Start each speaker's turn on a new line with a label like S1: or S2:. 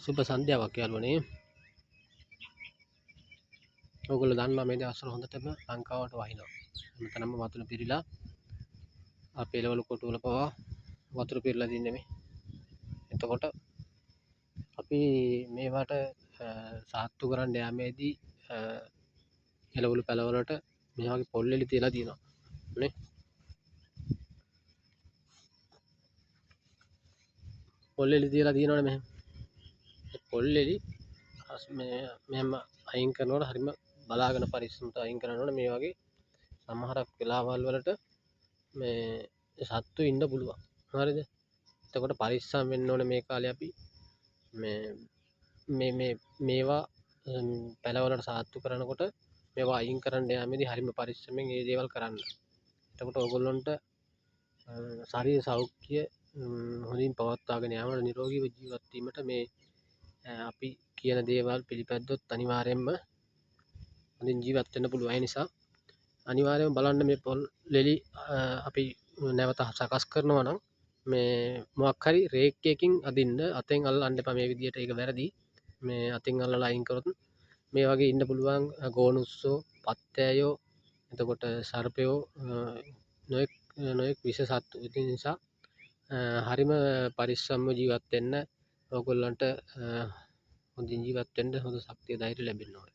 S1: සුබ සන්ධ්‍යාවක් යාළුවනේ. ඔයගොල්ලෝ දන්නවා මේ දවස්වල හොඳටම ලංකාවට වහිනවා. හැමතැනම වතුර පිරීලා අපේ එළවලු කොටු වල පවා වතුර පිරීලා තින්නේ මේ. එතකොට අපි මේවට සාත්තු කරන්න යාමේදී එළවලු පැලවලට මේ වගේ පොල් එලි තියලා තියෙනවා නේ. පොල් එලි තියලා තියෙනවනේ මෙහෙම. පොල් එලි මෙහෙම අයින් කරනකොට හරිම බලාගෙන පරිස්සමට අයින් කරන්න ඕනේ. මේ වගේ සමහරක් වෙලාවල් වලට මේ සත්තු ඉන්න පුළුවන්. හරිද? එතකොට පරිස්සම් වෙන්න ඕනේ මේ කාලේ අපි මේවා පැලවලට සාත්තු කරනකොට මේවා අයින් කරන්න යාමේදී හරිම පරිස්සමෙන් මේ දේවල් කරන්න. එතකොට ඔයගොල්ලන්ට ශරීර සෞඛ්‍ය හොඳින් පවත්වාගෙන යාමට නිරෝගීව ජීවත් වීමට මේ අපි කියන දේවල් පිළිපැද්දොත් අනිවාර්යයෙන්ම හොඳින් ජීවත් වෙන්න පුළුවන්. ඒ නිසා අනිවාර්යයෙන්ම බලන්න මේ පොල් ලෙලි අපි නැවත සකස් කරනවා නම් මේ මොකක් හරි රේක්කයකින් අදින්න. අතෙන් අල්ලන්න එපා මේ විදියට. ඒක වැරදි. මේ අතින් අල්ලලා අයින් කරොත් මේ වගේ ඉන්න පුළුවන් ගෝනුස්සෝ, පත්තෑයෝ, එතකොට සර්පයෝ, නොයෙක් විෂ සත්තු. ඉතින් නිසා හරිම පරිස්සම්ව ජීවත් වෙන්න. ඔයගොල්ලන්ට හොඳින් ජීවත් වෙන්න හොඳ ශක්තිය ධෛර්යය ලැබෙන්න ඕනේ.